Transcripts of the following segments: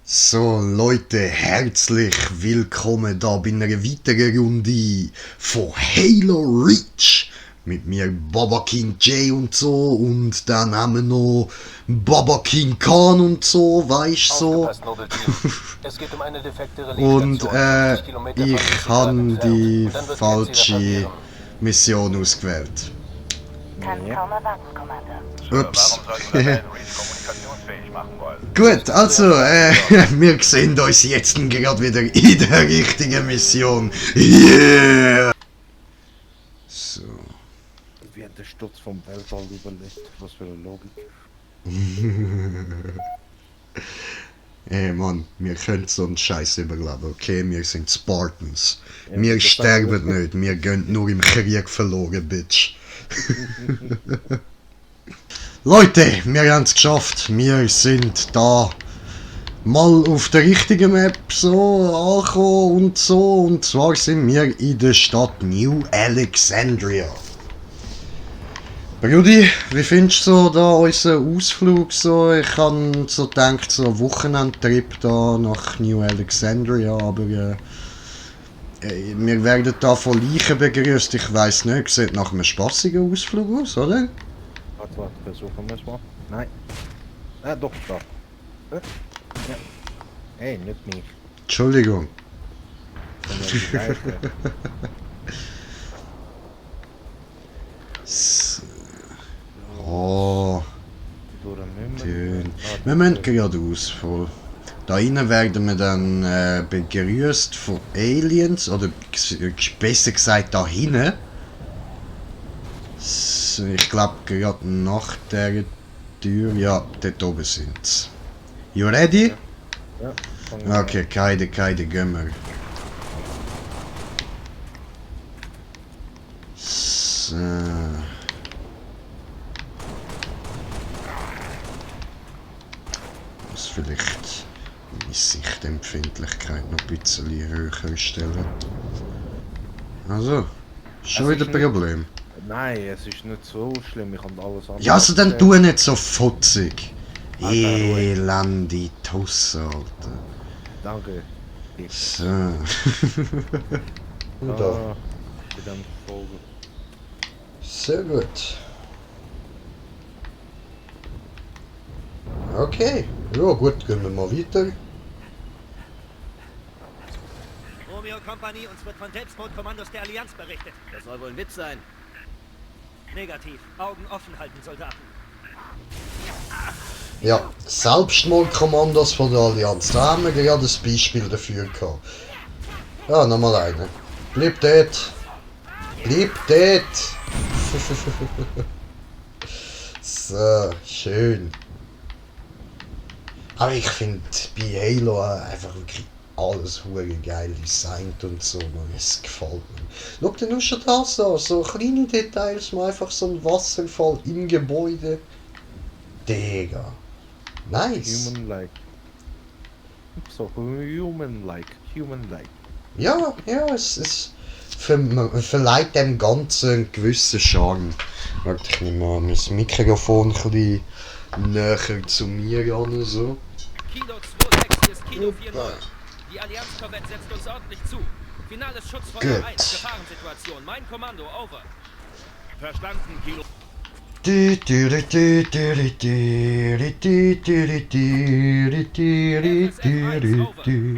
So Leute, herzlich willkommen da bei einer weiteren Runde von Halo Reach. Mit mir Baba King J und so und dann haben wir noch Baba King Khan und so, weißt so. Es geht um eine defekte Und Relaisstation, 50 Kilometer von ich Zielgeraden habe entfernt. die Und dann wird Cat sie falsche reparieren. Mission ausgewählt. Kann kaum erwarten, Commander. Ups. Warum sollten Rebellen Reach kommunikationsfähig machen wollen? Gut, also, wir sehen uns jetzt gerade wieder in der richtigen Mission. Yeah! So. Wie hat der Sturz vom Weltall überlebt? Was für eine Logik. Ey Mann, wir können so einen Scheiß überleben, okay? Wir sind Spartans. Ja, Wir das sterben nicht, wir gehen nur im Krieg verloren, Bitch. Leute, wir haben es geschafft. Wir sind da mal auf der richtigen Map so angekommen und so. Und zwar sind wir in der Stadt New Alexandria. Brudi, wie findest du so da unseren Ausflug so? Ich habe so gedacht, so einen Wochenendtrip da nach New Alexandria, aber wir werden da von Leichen begrüßt. Ich weiss nicht, sieht nach einem spassigen Ausflug aus, oder? Warte, versuchen wir es mal. Nein. Ah, doch, da. Ja. Hey, nicht mich. Entschuldigung. Dann ja die Leiche. Oh, Durch den schön. Wir müssen geradeaus. Da innen werden wir dann begrüßt von Aliens, oder besser gesagt da hinten. So, ich glaube gerade nach der Tür, ja, dort oben sind sie. You ready? Ja, fangen wir Okay, keine, gehen wir. So. Muss vielleicht meine Sichtempfindlichkeit noch ein bisschen höher stellen. Also, schon Es wieder ist nicht- Problem. an. Nein, es ist nicht so schlimm, ich kann alles anders. Ja, also dann tu nicht so futzig. Alter, ruhig. Elende Tusse, Alter. Danke. So. Ah, Da. in dem Folge. Sehr gut. Okay. Ja gut, gehen wir mal weiter. Romeo Company, uns wird von Selbstmordkommandos der Allianz berichtet. Das soll wohl ein Witz sein. Negativ. Augen offen halten, Soldaten. Ja, Selbstmordkommandos von der Allianz. Da haben wir gerade ein Beispiel dafür gehabt. Ja, nochmal einer. Bleib dort. Bleib dort. So, schön. Aber ich finde bei Halo einfach wirklich alles hure geil designt und so, man, es gefällt mir. Schau dir nur schon das an, so kleine Details, mal einfach so ein Wasserfall im Gebäude. Digga. Nice. Human-like. So, human-like. Human-like. Ja, es verleiht dem Ganzen einen gewissen Charme. Warte, ich nehme mal mein Mikrofon ein bisschen näher zu mir an, so. Kilo 26, hier ist Kilo 40. Die Allianz-Korvette setzt uns ordentlich zu. Finales Schutzfeuer Gut. 1, Gefahrensituation. Mein Kommando, over. Verstanden, Kilo.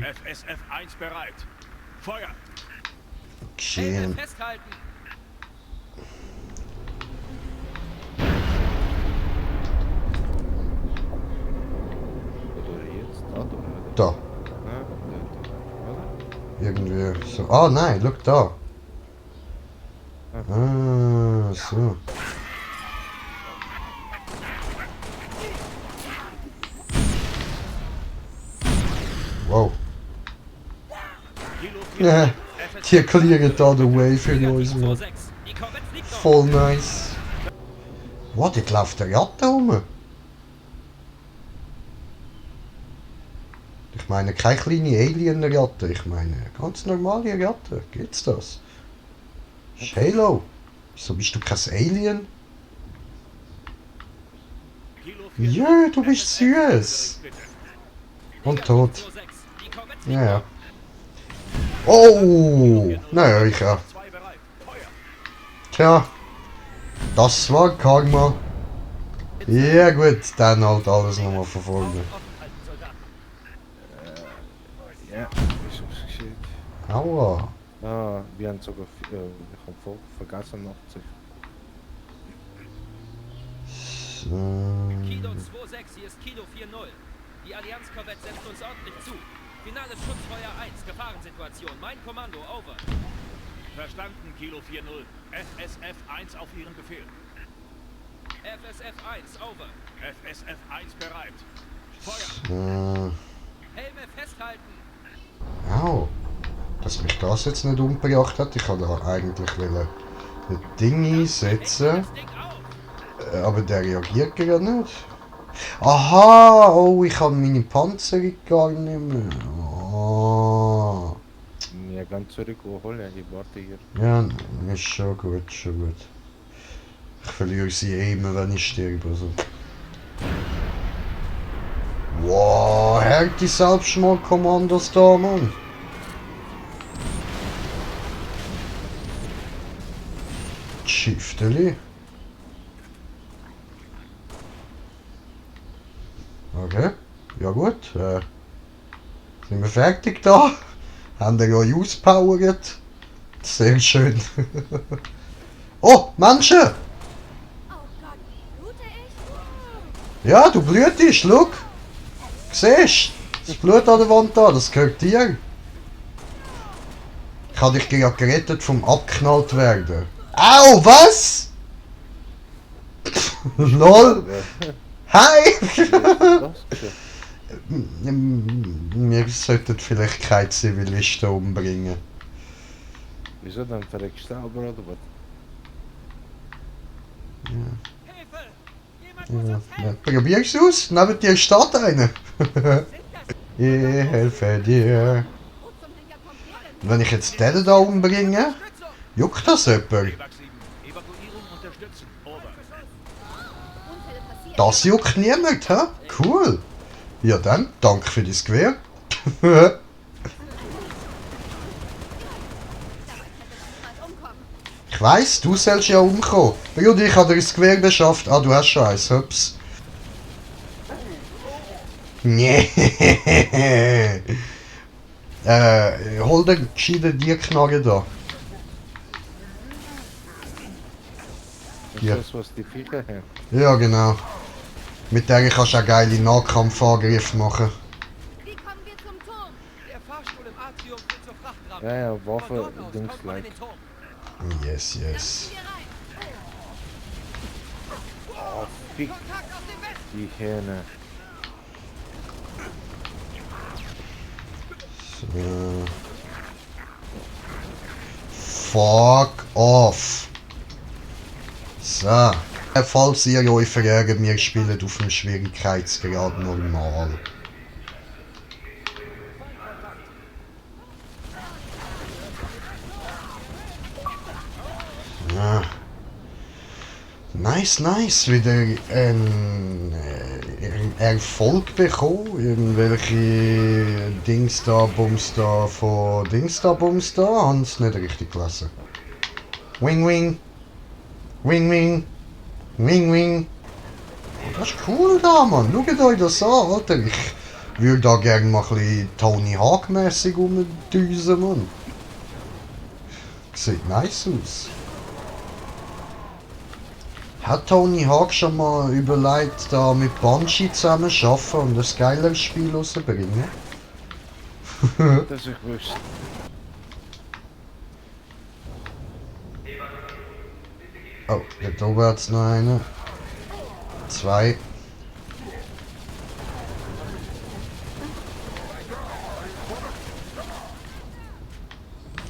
FSF 1 bereit. Feuer! Schön. Festhalten. Oder jetzt? Da, oder? Da. Ah, da, oder? Irgendwie so. Ah nein, look da. Ah, so. Wow. Kilo 4. Ja, die clearen da den Way für uns, Negativ Mann. 26. Die Korvette fliegt noch. Voll nice. Wow, dort läuft der Ratte rum. Ich meine, keine kleine Alien-Ratte, ich meine, ganz normale Ratte. Gibt's das? Ist Halo. Wieso bist du kein Alien? Kilo 4. Ja, du bist süß. Bitte. Und tot. 2-6. Die Korvette Ja, ja. Oh! Naja, ich ja. Zwei bereit. Feuer! Tja. Das war Karma. Ja gut, dann halt alles nochmal verfolgen. aufhalten, Soldat. Ja, ist es geschickt. Aua. Ah, wir haben sogar vergessen noch zu. Kilo 2-6, hier ist Kilo 4-0. Die Allianz-Korvette setzt uns ordentlich zu. Finales Schutzfeuer 1, Gefahrensituation. Mein Kommando, over. Verstanden, Kilo 4-0. FSF 1 auf Ihren Befehl. FSF 1, over. FSF 1 bereit. Feuer! Helme festhalten. Au. Dass mich das jetzt nicht umgebracht hat. Ich wollte da eigentlich ein Ding einsetzen. Das Ding auf. Aber der reagiert gerade nicht. Aha! Oh, ich habe meine Panzerung gar nicht mehr. Oh. Ja, ganz zurück holen, ich warte hier. Ja, ist schon gut, schon gut. Ich verliere sie eh immer, wenn ich sterbe. Also. Wow, hört die Selbstmordkommandos da, Mann. Schifteli. Okay, ja gut. Sind wir fertig da? Haben wir euch auspowert? Sehr schön. Oh, Menschen! Oh Gott, blute ich? Ja, du blutest, schau! Siehst du? Das Blut an der Wand da, das gehört dir. Ich habe dich gerade gerettet vom abknallt werden. Au, was? Lol! Hi! Das geschafft. Wir sollten vielleicht keine Zivilisten umbringen. Wieso dann verreckst du selber oder was? Hilfe! Jemand muss Ja, uns ja. helfen. Probier's aus, neben dir steht einer. Ich helfe dir. Wo zum Henker kommt ihr denn? Wenn ich jetzt den da umbringe, juckt das jemand? Evac 7. Evakuierung unterstützen. Over. Unfälle passieren. Das juckt niemand, hä? Cool. Ja dann, danke für das Gewehr. Dabei könnte das bald umkommen. Ich weiss, du sollst ja umkommen. Rudi, ich habe dir das Gewehr beschafft. Ah, du hast schon eins, hups. Nee. Hol den gescheiten die Knarre da. Ist Ja. das, was die Viecher haben? Ja, genau. Mit der kannst du auch geile Nahkampfangriffe machen. Wie kommen wir zum Turm? Der Fahrstuhl im Atrium führt zur Frachtrampe. Ja, ja, Von Waffe, dort aus Dings kommt man in like. den Turm. Yes, yes. Wir rein. Fick Kontakt aus dem Westen! die Hähne. Fuck off. So. Falls ihr euch fragt, wir spielen auf dem Schwierigkeitsgrad normal. Ja. Nice, nice. Wieder ein Erfolg bekommen. Irgendwelche Dings da, Bums da von Dings da, Bums da. Haben es nicht richtig gelesen. Wing, wing. Wing, wing. Wing, wing. Das ist cool da, Mann. Schaut euch das an, Alter. Ich würde da gerne mal ein bisschen Tony Hawk-mässig rumdüsen, Mann. Sieht nice aus. Hat Tony Hawk schon mal überlegt, da mit Banshee zusammen zu arbeiten und ein geileres Spiel rauszubringen? Das ich wüsste. Oh, da oben hat's noch eine. Zwei.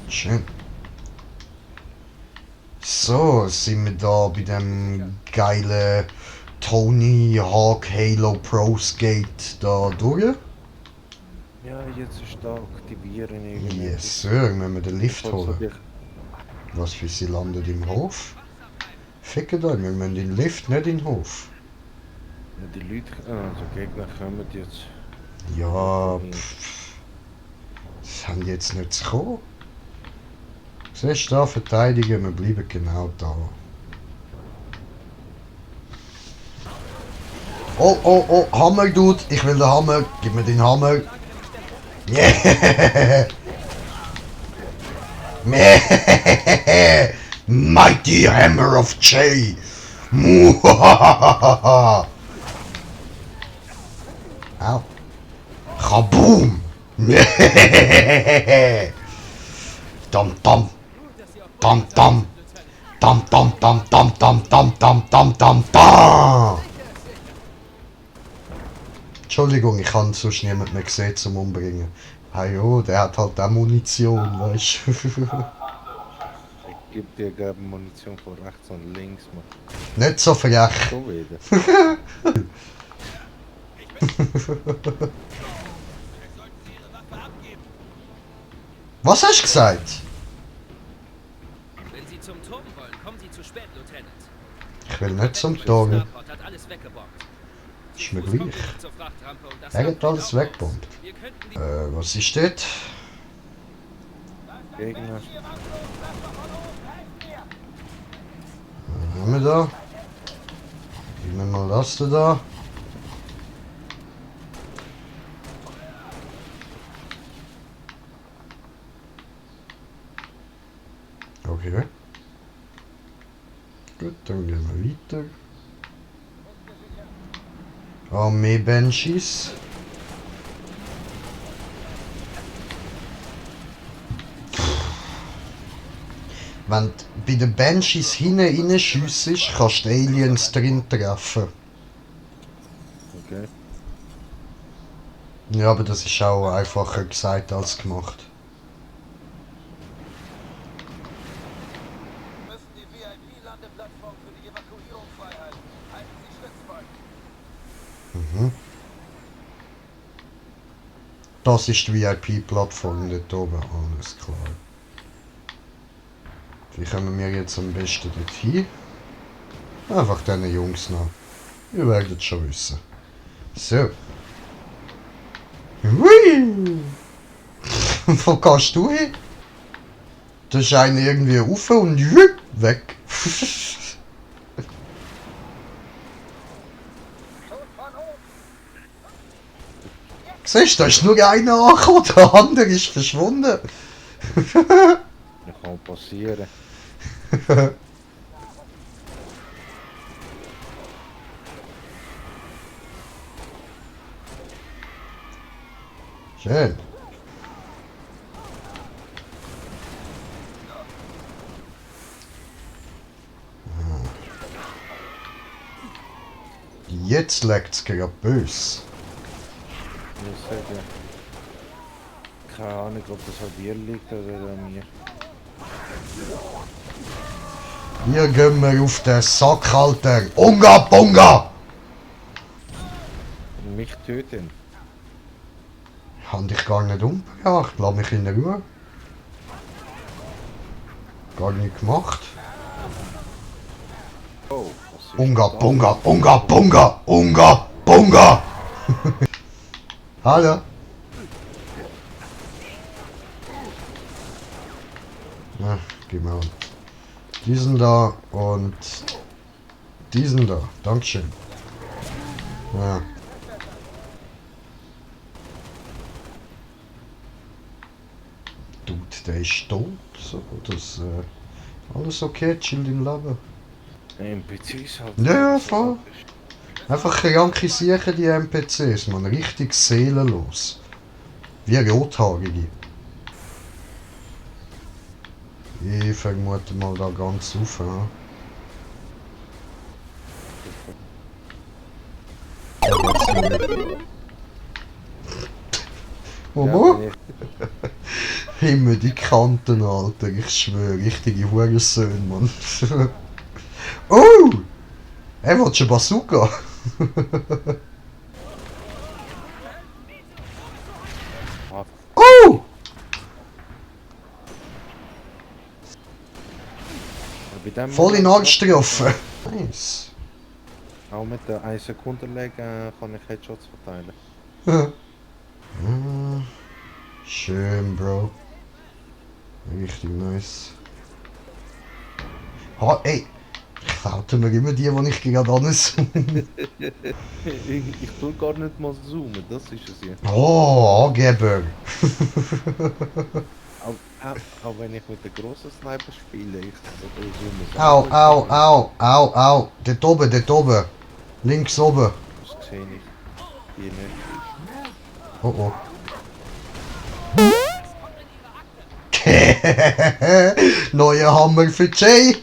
Schön. So, sind wir da bei dem geilen Tony Hawk Halo Pro Skate da durch? Ja, jetzt ist da aktivieren irgendwie. Yes, Sir, müssen wir den Lift Also holen. die- Was für sie landet im Hof? Fickt euch, wir müssen den Lift, nicht in den Hof. Die Leute, also Gegner kommen jetzt. Ja, das haben die jetzt nicht zu kommen. Siehst du da, verteidigen, wir bleiben genau da. Oh, oh, oh, Hammer, Dude, ich will den Hammer, gib mir den Hammer. Yeah. Mighty Hammer of J. Au. Kaboom! Dam dam. Dam dam. Dam dam dam dam dam dam dam dam dam dam. Entschuldigung, ich kann sonst niemand mehr gesehen zum Umbringen. Ah jo, der hat halt auch Munition, weißt du. Ich gebe dir gerade Munition von rechts und links, Mann. Nicht so frech. So wieder. Was hast du gesagt? Wenn Sie zum Turm wollen, kommen Sie zu spät, Lieutenant. Ich will nicht zum Turm. Starport hat alles weggebombt. Ist mir Fuß kommt gleich. ihr zur Frachtrampe und das Er Land hat alles geht auch weggebombt. aus. Wir könnten die Was ist das? Gegner. Was haben wir da? Gib mir mal das da. Okay. Gut, dann gehen wir weiter. Armee Banshees. Wenn du bei den Banshees hinten reinschiessest, kannst du Aliens drin treffen. Okay. Ja, aber das ist auch einfacher gesagt als gemacht. Müssen die VIP-Landeplattform für die Evakuierung freihalten. Halten Sie Schritt folgen. Mhm. Das ist die VIP-Plattform dort oben, alles klar. Wie kommen wir jetzt am besten dorthin? Einfach diesen Jungs nach. Ihr werdet schon wissen. So. Hui! Wo gehst du hin? Da ist einer irgendwie rauf und weg. Siehst du, da ist nur einer angekommen, der andere ist verschwunden. Das kann passieren. Schön. Jetzt leckt's gerade bös. Ich sage, keine Ahnung, ob das an dir liegt oder an mir. Hier gehen wir auf den Sack, Alter. Unga Bunga! Und mich töten. Hab dich gar nicht umgebracht. Lass mich in Ruhe. Gar nicht gemacht. Oh, was ist Unga das? Bunga, Unga Bunga, Unga Bunga! Hallo? Na, geh mal an. Diesen da und diesen da. Dankeschön. Ja. Dude, der ist tot. So, das, alles okay, chill im Leben. NPCs halt. Ja, voll. Einfach kranke Siechen, die NPCs, man. Richtig seelenlos. Wie Rothaarige. Ich vermute mal da ganz rauf, ja. Wo? Immer die Kanten, Alter. Ich schwöre, richtige Hurensöhne, Mann. Oh! Er will schon Bazooka. Oh! Voll in Angst getroffen. Nice. Auch mit der 1 Sekunde Lag kann ich Headshots verteilen. Schön, Bro. Richtig nice. Ha, ey! Klaut mir immer die ich gerade anzoome. Ich tue gar nicht mal zoomen, das ist es ja. Oh, Angeber! Auch wenn ich mit der grossen Sniper spiele, ich zoome es Au, auch au, nicht. au, au, au! Dort oben, dort oben! Links oben! Das sehe ich hier nicht. Oh oh. Neuer Hammer für Jay!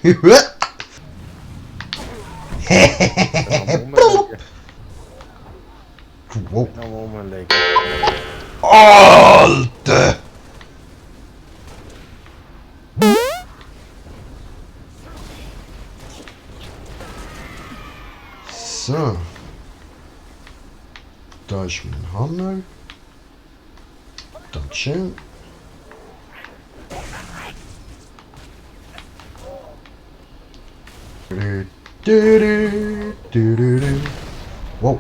Wow. Am Umlegen. Alter! So. Da ist mein Hammer. Dankeschön. Wow.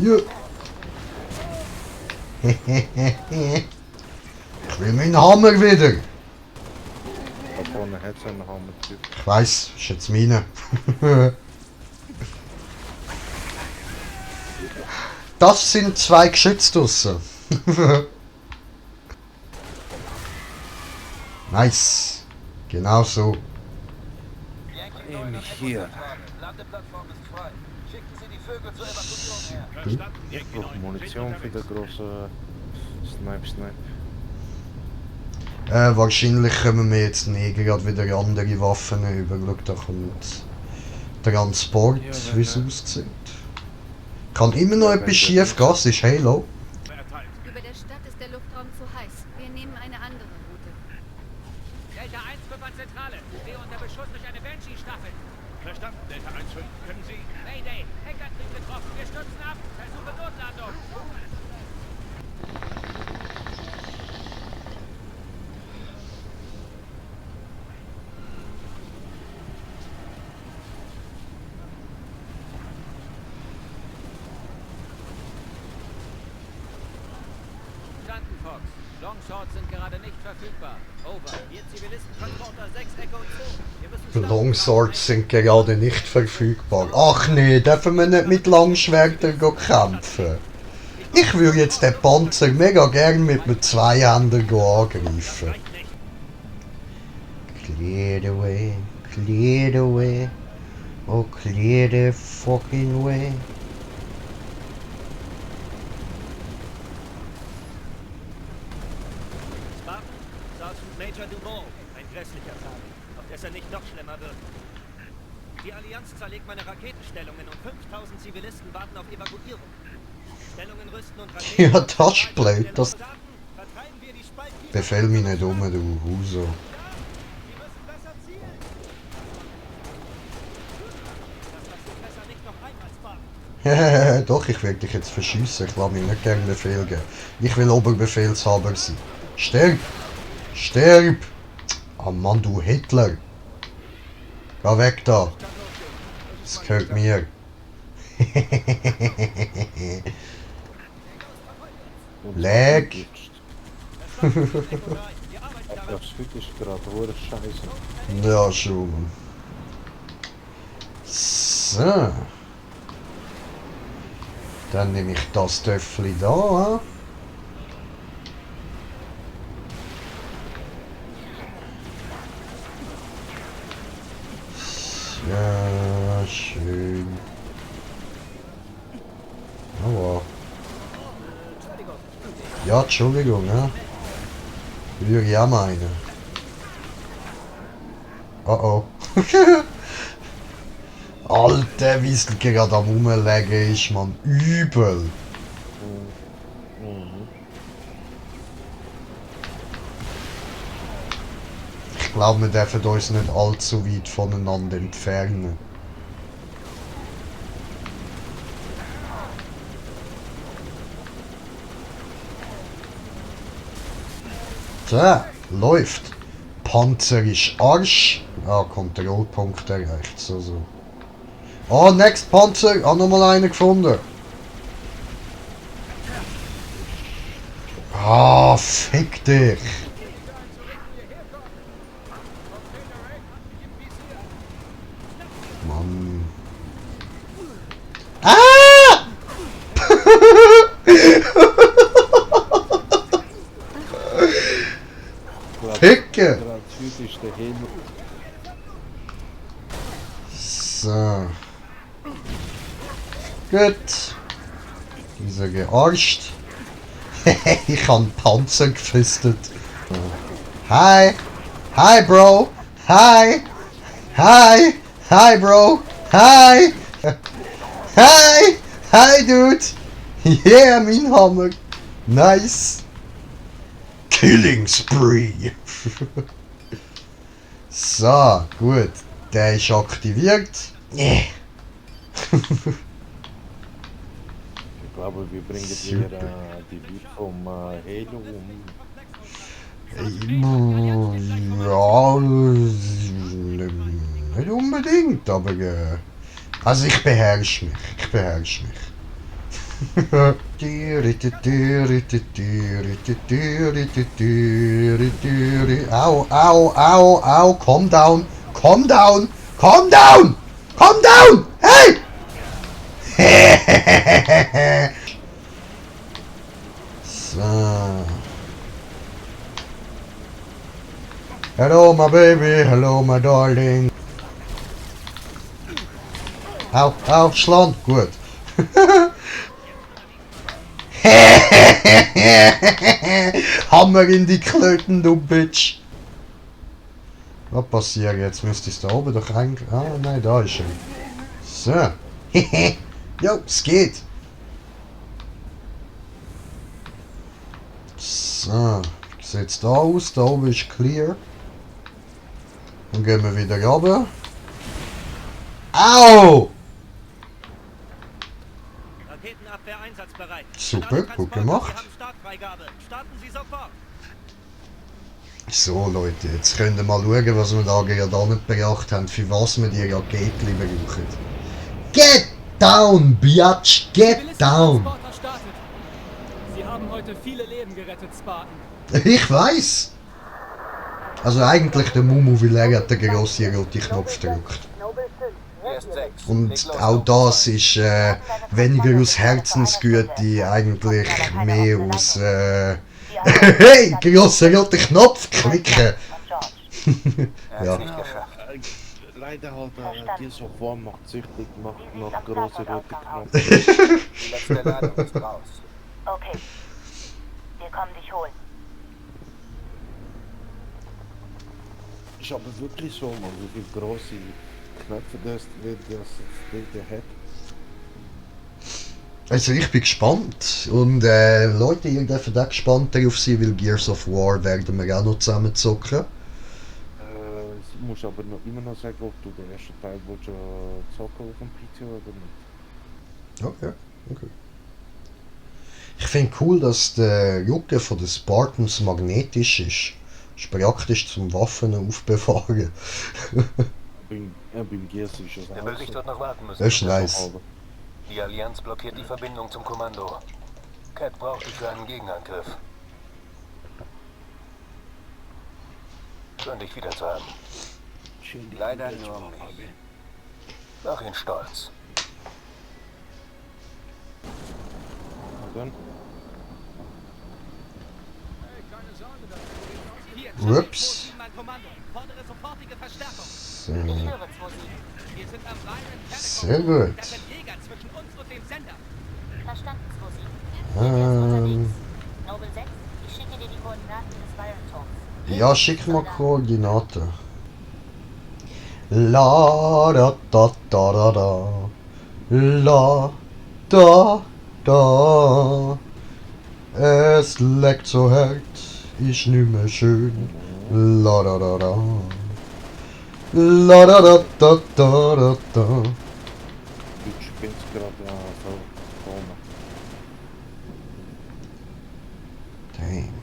Ja. Ich will meinen Hammer wieder. Da vorne hat es einen Hammer-Typ. Ich weiss, ist jetzt meine. Das sind 2 Geschütze draussen. Nice. Genau so. Yankee Nehme 9 ich hier. Landeplattform ist frei. Schicken Sie die Vögel zur Evakuierung her. Verstanden, Ich Yankee brauche 9. Munition für den grossen Snipe. Wahrscheinlich kommen wir jetzt nie gerade wieder andere Waffen über. Schau, da kommt Transport, Ja, wie es aussieht. Kann immer noch etwas schief gehen, es ist Halo. Verteilt. Über der Stadt ist der Luftraum zu heiß. Wir nehmen eine andere Route. Delta 1 Zentrale. Stehe unter Beschuss durch eine Banshee-Staffel. Verstanden, Delta 1-5. Können Sie... Mayday. Hackertrieb getroffen. Wir stürzen ab. Versuche Notlandung. Verstanden, Fox. Longshots sind gerade nicht verfügbar. Over. Ihr Zivilistenverantworter 6 Echo 2. Wir müssen Longswords sind gerade nicht verfügbar. Ach nee, dürfen wir nicht mit Langschwertern kämpfen? Ich würde jetzt den Panzer mega gern mit einem Zweihänder angreifen. Reicht nicht. Clear the way, oh clear the fucking way. Spartan, Sergeant Major Dumont. Ein grässlicher Tag, auf dass er nicht noch schlimmer wird. Die Allianz zerlegt meine Raketenstellungen und 5000 Zivilisten warten auf Evakuierung. Stellungen rüsten und Raketen... Ja, das ist blöd, das Vertreiben wir die Spaltgegner. befehl mich nicht um, du Huso. Sie müssen besser zielen. Das lassen Sie besser nicht noch einmal, Spartan. Doch, ich werde dich jetzt verschiessen, ich lasse mir nicht gerne Befehl geben. Ich will Oberbefehlshaber sein. Sterb! Sterb! Ah Mann, du Hitler! Geh weg da! Das gehört mir. Leg! Wir arbeiten daran. Das Hüt ist gerade hure scheiße. Ja, schon. So. Dann nehme ich das Töffel da. Ja, schön. Aua. Ja, Entschuldigung, ja. Würde ich auch meinen. Oh oh. Alter, wie es gerade am Rumlegen ist, man. Übel. Ich glaube, wir dürfen uns nicht allzu weit voneinander entfernen. So, läuft. Panzer ist Arsch. Ah, Kontrollpunkt erreicht. So. Ah, next Panzer. Ah, nochmal einen gefunden. Ah, fick dich! Mann. Ah! Ficke! Der Süd ist der Himmel. So. Gut. Dieser gearscht. Ich habe einen Panzer gefistet. Hi! Hi, Bro! Hi! Hi! Hi, Bro! Hi! Hi! Hi, Dude! Yeah, mein Hammer! Nice! Killing Spree! So, gut. Der ist aktiviert. Yeah. Ich glaube, wir bringen Super. dir die Bild vom Halo um. Ja, nicht unbedingt, aber also ich beherrsche mich. Ich beherrsche mich. Au, au, au, au, calm down, calm down, calm down, calm down, hey! So. Hello, my baby. Hello, my darling. Au, au, Schland. Gut. Hammer in die Klöten, du Bitch. Was passiert jetzt? Müsste es da oben doch eigentlich... Ah, nein, da ist er. So. Jo, es geht. So. Wie sieht es da aus? Da oben ist clear. Dann gehen wir wieder runter. Au! Raketenabwehr einsatzbereit. Super, Alle gut Transporter, gemacht. Sie haben Startfreigabe. Starten Sie sofort. So Leute, jetzt könnt ihr mal schauen, was wir da gerade angebracht haben, für was wir die Raketen brauchen. Get down, Biatch! Get down! Transporter startet. Sie haben heute viele Leben gerettet, Spartan. Ich weiß. Also eigentlich der Mumu, weil er hat den grossen roten Knopf gedrückt. Erst 6. Und auch das ist weniger aus Herzensgüte, eigentlich mehr aus hey, grosser roter Knopf klicken. Ja. Nicht geschafft. Leider halt, die so warm macht süchtig, macht noch große rote Knopf. Die letzte Ladung ist raus. Okay. Wir kommen dich holen. Ist aber wirklich so, man, wie viele große Knöpfe das Ding hat. Also ich bin gespannt und Leute, ihr dürft auch gespannt darauf sein, weil Gears of War werden wir auch noch zusammen zocken. Du musst aber noch immer noch sagen, ob du den ersten Teil willst, zocken auf dem PC oder nicht. Okay, okay. Ich finde cool, dass der Rücken von den Spartans magnetisch ist. Ist praktisch zum Waffen aufbewahren. Beim Gears ist es Der auch Bericht so. wird noch warten müssen. Das ist nice. Die Allianz blockiert die Verbindung zum Kommando. Cat braucht dich für einen Gegenangriff. Schön, dich wieder zu haben. Leider nur mich. Mach ihn stolz. Und dann? Hier, Ups. Charlie, mein Kommando. Fordere sofortige Verstärkung. So. Ich höre 2-7. Wir sind am reinen Sehr gut. Das sind Jäger zwischen uns und dem Sender. Verstanden, 2-7. Wir sind jetzt unterwegs. Ähm, Noble 6, ich schicke dir die Koordinaten des Byron-Turms. ja, schick mal Koordinaten. La da da da da da. La da da. Es leckt so hart, ist nicht mehr schön. La da da da. La da da da da da da. Du spinnst gerade so vorne. Damn.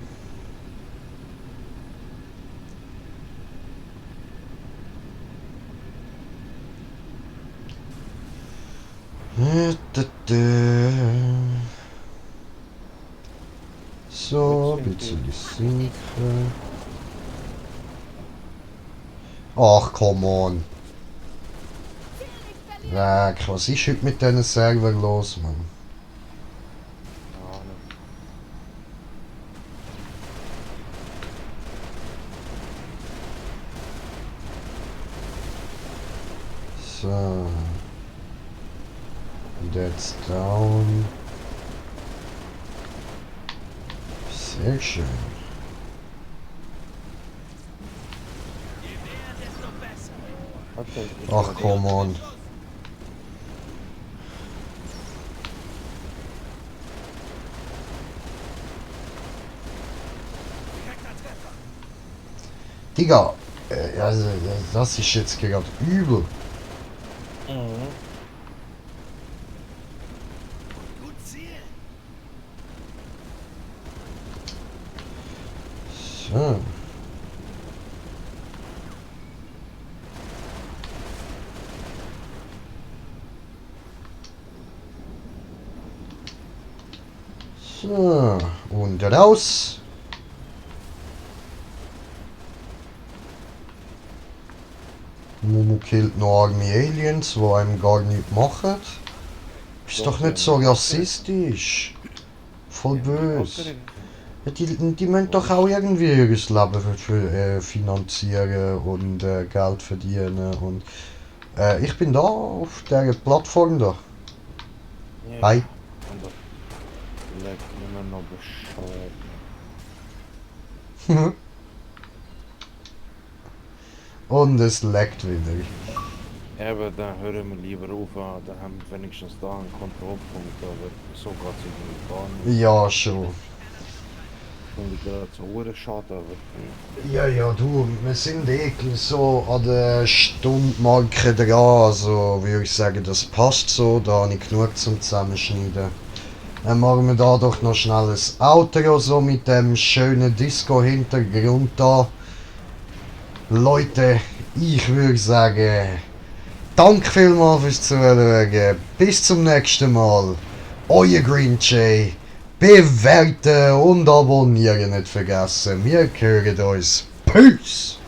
So. bisschen sinken. Ach, come on. Weg, was ist heute mit diesen Server los, Mann? Ja, ne. So. That's down. Sehr schön. Okay, Ach, come on. Digga, also, das ist jetzt gerade übel. Mhm. So. So, und raus. Momo killt noch arme Aliens, die einem gar nichts machen. Ist doch nicht so rassistisch. Voll böse. Ja, die müssen doch auch irgendwie ihr Leben finanzieren und Geld verdienen. Und ich bin da auf der Plattform da. Ja. Hi. Und das leckt immer noch bescheuert. Und es leckt wieder. Ja, aber dann hören wir lieber auf, dann haben wir wenigstens da einen Kontrollpunkt, aber so geht es irgendwie gar nicht. Ja, schon. Finde ich gerade so hure schade, aber Ja, ja, du, wir sind wirklich so an der Stundenmarke dran, also würde ich sagen, das passt so, da habe ich genug zum Zusammenschneiden. Dann machen wir da doch noch schnell ein Outro, so mit dem schönen Disco-Hintergrund da. Leute, ich würde sagen, danke vielmals fürs Zuschauen, bis zum nächsten Mal, euer Green Jay. Bewerten und abonnieren nicht vergessen. Wir hören uns. Peace!